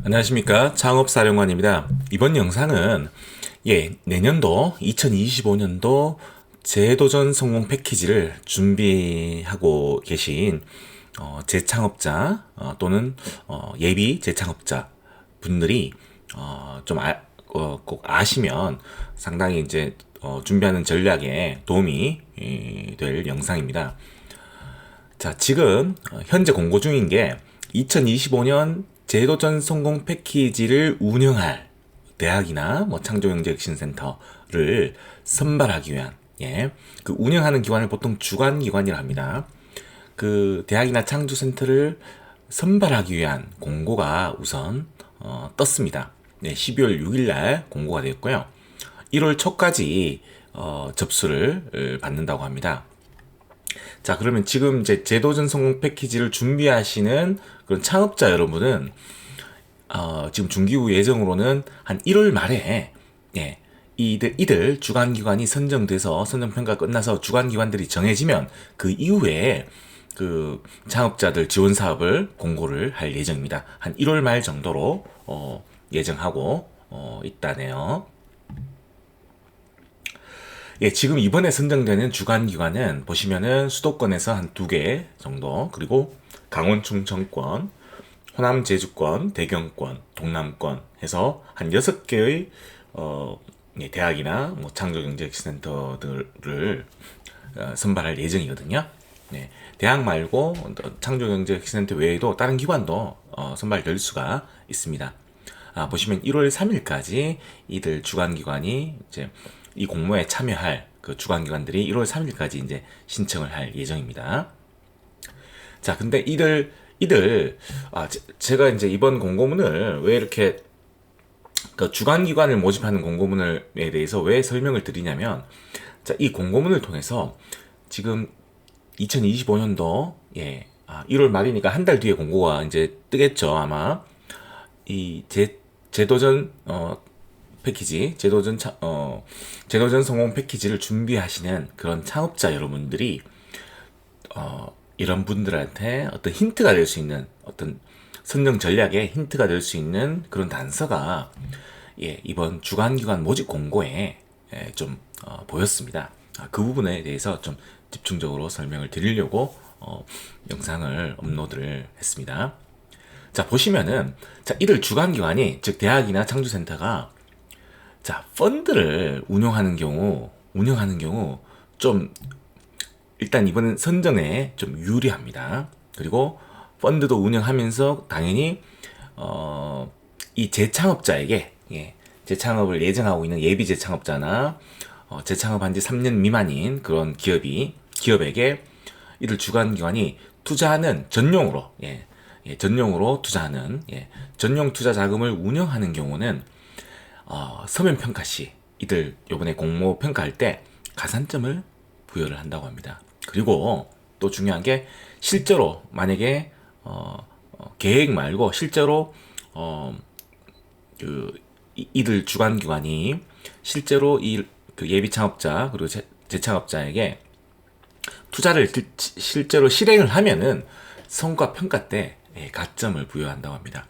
안녕하십니까, 창업사령관입니다. 이번 영상은 내년도 2025년도 재도전 성공 패키지를 준비하고 계신 재창업자 또는 예비 재창업자 분들이 꼭 아시면 상당히 이제 준비하는 전략에 도움이 될 영상입니다. 자, 지금 현재 공고 중인 게 2025년 재도전 성공 패키지를 운영할 대학이나 창조경제혁신센터를 선발하기 위한, 그 운영하는 기관을 보통 주관기관이라 합니다. 그 대학이나 창조센터를 선발하기 위한 공고가 우선 떴습니다. 12월 6일 날 공고가 되었고요. 1월 초까지 접수를 받는다고 합니다. 자, 그러면 지금 이제 재도전 성공 패키지를 준비하시는 그런 창업자 여러분은 지금 중기후 예정으로는 한 1월 말에 이들 주관기관이 선정돼서 선정평가 끝나서 주관기관들이 정해지면 그 이후에 그 창업자들 지원 사업을 공고를 할 예정입니다. 한 1월 말 정도로 예정하고 있다네요. 지금 이번에 선정되는 주관기관은 보시면은 수도권에서 한 2개 정도, 그리고 강원 충청권, 호남 제주권, 대경권, 동남권 해서 한 6개의 대학이나 창조경제혁신센터들을 선발할 예정이거든요. 대학 말고 창조경제혁신센터 외에도 다른 기관도 선발될 수가 있습니다. 보시면 1월 3일까지 이들 주관기관이 이제 이 공모에 참여할 그 주관기관들이 1월 3일까지 이제 신청을 할 예정입니다. 자, 근데 제가 이제 이번 공고문을 왜 이렇게 그 주관기관을 모집하는 공고문에 대해서 왜 설명을 드리냐면, 자, 이 공고문을 통해서 지금 2025년도 1월 말이니까 한 달 뒤에 공고가 이제 뜨겠죠, 아마. 이 재도전 패키지, 재도전 성공 패키지를 준비하시는 그런 창업자 여러분들이 이런 분들한테 어떤 힌트가 될 수 있는, 어떤 선정 전략에 힌트가 될 수 있는 그런 단서가 이번 주관기관 모집 공고에 좀 보였습니다. 그 부분에 대해서 좀 집중적으로 설명을 드리려고 영상을 업로드를 했습니다. 자, 보시면은, 자, 이들 주관기관이, 즉 대학이나 창조센터가 자, 펀드를 운영하는 경우 좀 일단 이번엔 선정에 좀 유리합니다. 그리고 펀드도 운영하면서 당연히 이 재창업자에게, 재창업을 예정하고 있는 예비 재창업자나 재창업한 지 3년 미만인 그런 기업에게 이들 주관기관이 투자하는 전용으로 투자하는, 전용 투자 자금을 운영하는 경우는 서면 평가 시 이들 요번에 공모 평가할 때 가산점을 부여를 한다고 합니다. 그리고 또 중요한 게, 실제로 만약에 계획 말고 실제로 이들 주관기관이 실제로 그 예비 창업자 그리고 재창업자에게 투자를 실제로 실행을 하면은 성과 평가 때 가점을 부여한다고 합니다.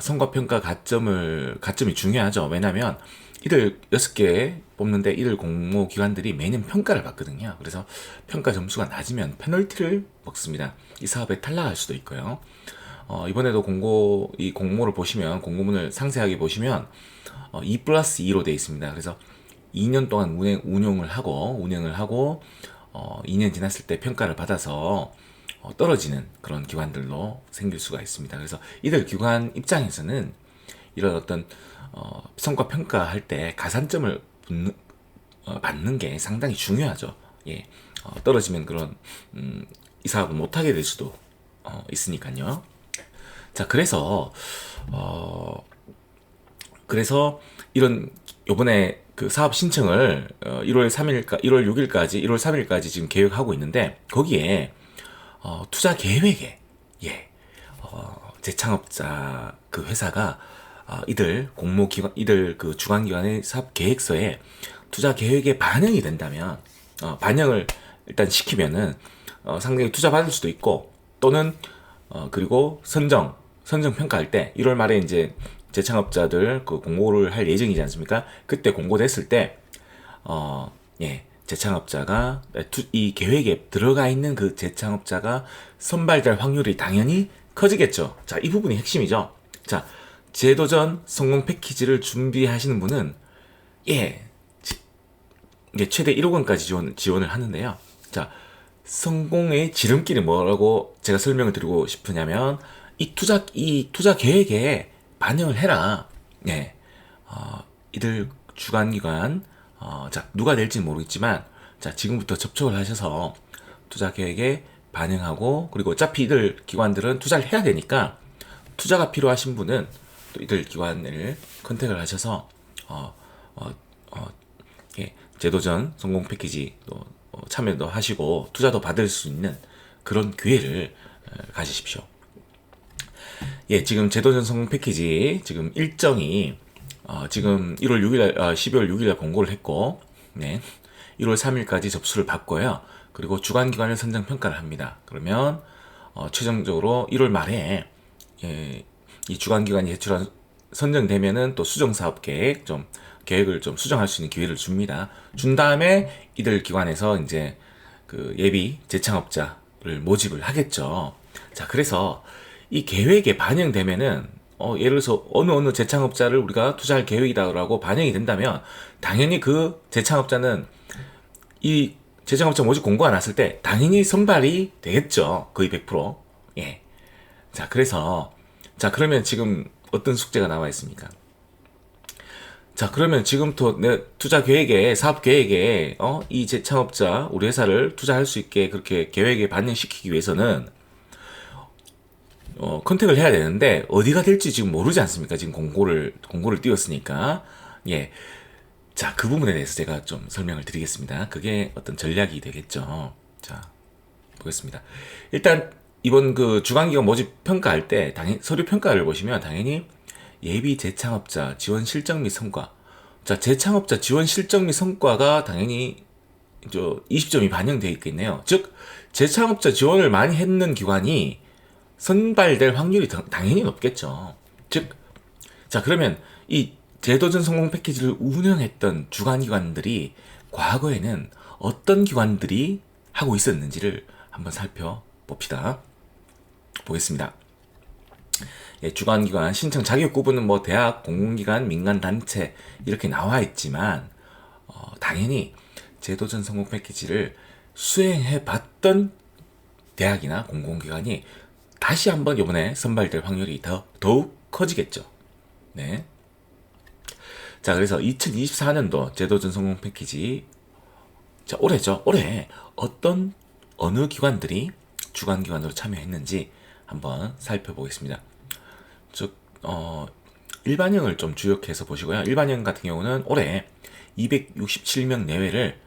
성과평가 가점이 중요하죠. 왜냐면 이들 6개 뽑는데 이들 공모기관들이 매년 평가를 받거든요. 그래서 평가 점수가 낮으면 페널티를 먹습니다. 이 사업에 탈락할 수도 있고요. 이번에도 이 공모를 보시면, 공고문을 상세하게 보시면 2+2로 되어 있습니다. 그래서 2년 동안 운영을 하고 2년 지났을 때 평가를 받아서 떨어지는 그런 기관들로 생길 수가 있습니다. 그래서 이들 기관 입장에서는 이런 어떤 성과 평가할 때 가산점을 받는 게 상당히 중요하죠. 떨어지면 그런 이 사업을 못하게 될 수도 있으니까요. 자, 그래서 이런 요번에 그 사업 신청을 1월 6일까지 1월 3일까지 지금 계획하고 있는데, 거기에 투자 계획에, 재창업자 그 회사가 이들 그 주관기관의 사업 계획서에 투자 계획에 반영이 된다면, 반영을 일단 시키면은 상당히 투자 받을 수도 있고, 또는 그리고 선정 평가할 때 1월 말에 이제 재창업자들 그 공고를 할 예정이지 않습니까? 그때 공고됐을 때 재창업자가 이 계획에 들어가 있는 그 재창업자가 선발될 확률이 당연히 커지겠죠. 자, 이 부분이 핵심이죠. 자, 제도전 성공 패키지를 준비하시는 분은 이게 최대 1억 원까지 지원을 하는데요. 자, 성공의 지름길이 뭐라고 제가 설명을 드리고 싶으냐면 이 투자 계획에 반영을 해라. 이들 주관기관 자, 누가 될지는 모르겠지만 자, 지금부터 접촉을 하셔서 투자 계획에 반영하고, 그리고 어차피 이들 기관들은 투자를 해야 되니까 투자가 필요하신 분은 또 이들 기관을 컨택을 하셔서 제도전 성공 패키지 또 참여도 하시고 투자도 받을 수 있는 그런 기회를 가지십시오. 지금 제도전 성공 패키지 지금 일정이 지금 12월 6일 공고를 했고, 1월 3일까지 접수를 받고요. 그리고 주관기관을 선정 평가를 합니다. 그러면 최종적으로 1월 말에 이 주관기관이 선정되면은 또 수정사업 계획을 좀 수정할 수 있는 기회를 줍니다. 준 다음에 이들 기관에서 이제 그 예비 재창업자를 모집을 하겠죠. 자, 그래서 이 계획에 반영되면은 예를 들어서 어느 재창업자를 우리가 투자할 계획이다라고 반영이 된다면 당연히 그 재창업자는 이 재창업자 모집 공고가 났을 때 당연히 선발이 되겠죠. 거의 100%. 자, 그러면 지금 어떤 숙제가 나와 있습니까? 자, 그러면 지금부터 내 투자 계획에, 사업 계획에, 이 재창업자, 우리 회사를 투자할 수 있게 그렇게 계획에 반영시키기 위해서는, 컨택을 해야 되는데, 어디가 될지 지금 모르지 않습니까? 지금 공고를 띄웠으니까. 자, 그 부분에 대해서 제가 좀 설명을 드리겠습니다. 그게 어떤 전략이 되겠죠. 자, 보겠습니다. 일단, 이번 그 주관기관 모집 평가할 때, 서류 평가를 보시면 당연히 예비 재창업자 지원 실적 및 성과. 자, 재창업자 지원 실적 및 성과가 당연히 20점이 반영되어 있겠네요. 즉, 재창업자 지원을 많이 했는 기관이 선발될 확률이 당연히 높겠죠. 즉, 자, 그러면 이 제도전 성공 패키지를 운영했던 주관기관들이 과거에는 어떤 기관들이 하고 있었는지를 한번 살펴봅시다. 보겠습니다. 주관기관 신청 자격 구분은 뭐 대학, 공공기관, 민간단체 이렇게 나와 있지만 당연히 제도전 성공 패키지를 수행해 봤던 대학이나 공공기관이 다시 한번 이번에 선발될 확률이 더욱 커지겠죠. 네. 자, 그래서 2024년도 제도전 성공 패키지, 자, 올해죠. 올해 어느 기관들이 주관기관으로 참여했는지 한번 살펴보겠습니다. 즉, 일반형을 좀 주역해서 보시고요. 일반형 같은 경우는 올해 267명 내외를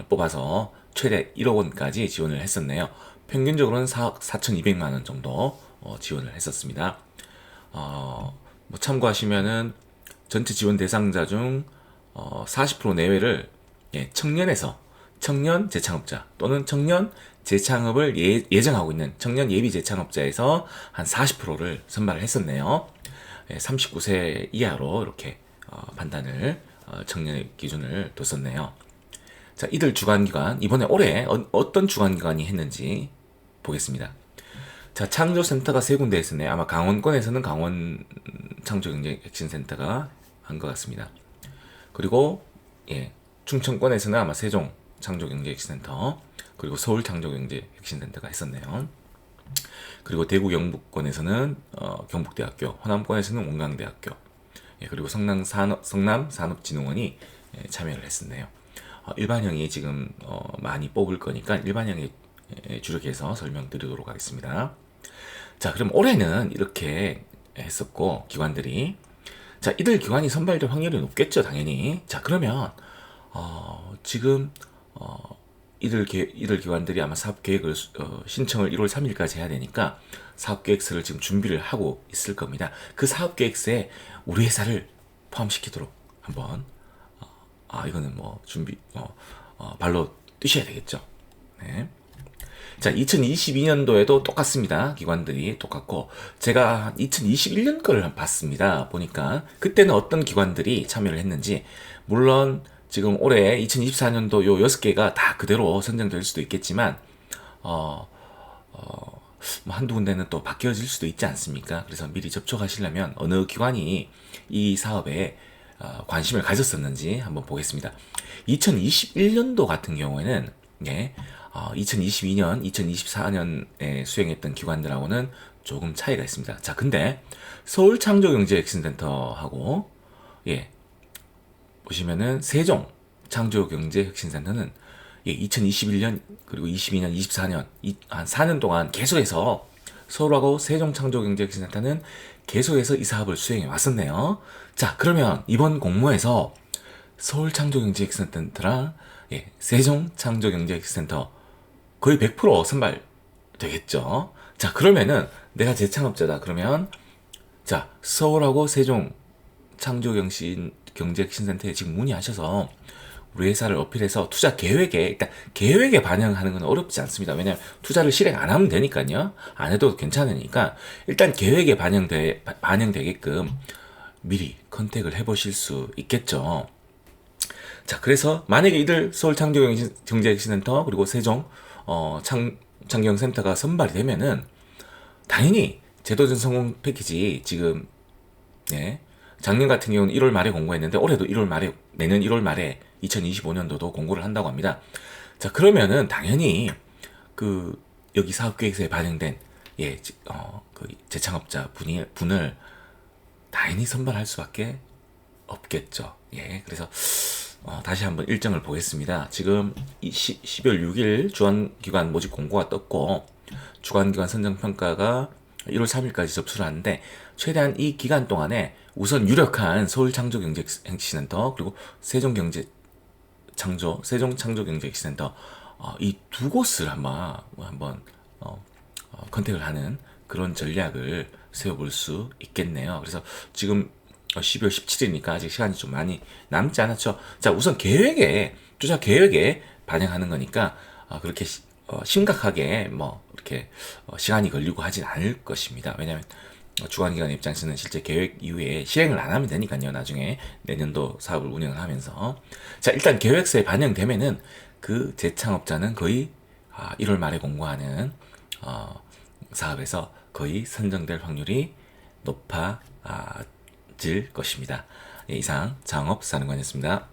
뽑아서 최대 1억 원까지 지원을 했었네요. 평균적으로는 4억 4,200만 원 정도 지원을 했었습니다. 뭐 참고하시면은 전체 지원 대상자 중 40% 내외를 청년 재창업자 또는 청년 재창업을 예정하고 있는 청년 예비 재창업자에서 한 40%를 선발을 했었네요. 39세 이하로 이렇게 판단을 청년의 기준을 뒀었네요. 자, 이들 주관기관 이번에 올해 어떤 주관기관이 했는지 보겠습니다. 자, 창조센터가 세 군데 있었네요. 아마 강원권에서는 강원 창조경제혁신센터가 한 것 같습니다. 그리고 충청권에서는 아마 세종 창조경제혁신센터, 그리고 서울 창조경제혁신센터가 했었네요. 그리고 대구 경북권에서는 경북대학교, 호남권에서는 원광대학교, 그리고 성남 산업진흥원이 참여를 했었네요. 일반형이 지금 많이 뽑을 거니까 일반형에 주력해서 설명드리도록 하겠습니다. 자, 그럼 올해는 이렇게 했었고 기관들이, 자, 이들 기관이 선발될 확률이 높겠죠, 당연히. 자, 그러면 지금 이들 기관들이 아마 사업 계획을 신청을 1월 3일까지 해야 되니까 사업 계획서를 지금 준비를 하고 있을 겁니다. 그 사업 계획서에 우리 회사를 포함시키도록 한번 이거는 뭐 준비 발로 뛰셔야 되겠죠. 네. 자, 2022년도에도 똑같습니다. 기관들이 똑같고, 제가 2021년 거를 봤습니다. 보니까, 그때는 어떤 기관들이 참여를 했는지, 물론, 지금 올해 2024년도 요 6개가 다 그대로 선정될 수도 있겠지만, 뭐 한두 군데는 또 바뀌어질 수도 있지 않습니까? 그래서 미리 접촉하시려면 어느 기관이 이 사업에 관심을 가졌었는지 한번 보겠습니다. 2021년도 같은 경우에는, 예, 2022년, 2024년에 수행했던 기관들하고는 조금 차이가 있습니다. 자, 근데 서울창조경제혁신센터하고, 예, 보시면은 세종 창조경제혁신센터는, 예, 2021년 그리고 22년, 24년 한 4년 동안 계속해서 서울하고 세종창조경제혁신센터는 계속해서 이 사업을 수행해 왔었네요. 자, 그러면 이번 공모에서 서울창조경제혁신센터랑, 예, 세종창조경제혁신센터 거의 100% 선발되겠죠. 자, 그러면은 내가 재창업자다. 그러면 자, 서울하고 세종 창조경제혁신센터에 지금 문의하셔서 우리 회사를 어필해서 투자 계획에, 일단 계획에 반영하는 건 어렵지 않습니다. 왜냐하면 투자를 실행 안 하면 되니까요. 안 해도 괜찮으니까 일단 계획에 반영되게끔 미리 컨택을 해보실 수 있겠죠. 자, 그래서 만약에 이들 서울창조경제혁신센터 그리고 세종 창경센터가 선발이 되면은 당연히 제도전 성공 패키지 지금, 예, 작년 같은 경우는 1월 말에 공고했는데 올해도 1월 말에, 내년 1월 말에 2025년도도 공고를 한다고 합니다. 자, 그러면은 당연히 그 여기 사업계획서에 반영된, 예, 그 재창업자 분을 당연히 선발할 수밖에 없겠죠. 예, 그래서 다시 한번 일정을 보겠습니다. 지금 12월 6일 주관기관 모집 공고가 떴고, 주관기관 선정평가가 1월 3일까지 접수를 하는데, 최대한 이 기간 동안에 우선 유력한 서울창조경제혁신센터 그리고 세종창조경제혁신센터 이 두 곳을 한번 컨택을 하는 그런 전략을 세워볼 수 있겠네요. 그래서 지금 12월 17일이니까 아직 시간이 좀 많이 남지 않았죠. 자, 우선 투자 계획에 반영하는 거니까 그렇게 심각하게 뭐 이렇게 시간이 걸리고 하진 않을 것입니다. 왜냐하면 주관기관 입장에서는 실제 계획 이후에 실행을 안 하면 되니까요. 나중에 내년도 사업을 운영을 하면서, 자, 일단 계획서에 반영되면은 그 재창업자는 거의 1월 말에 공고하는 사업에서 거의 선정될 확률이 높아질 것입니다. 예, 이상 창업사령관이었습니다.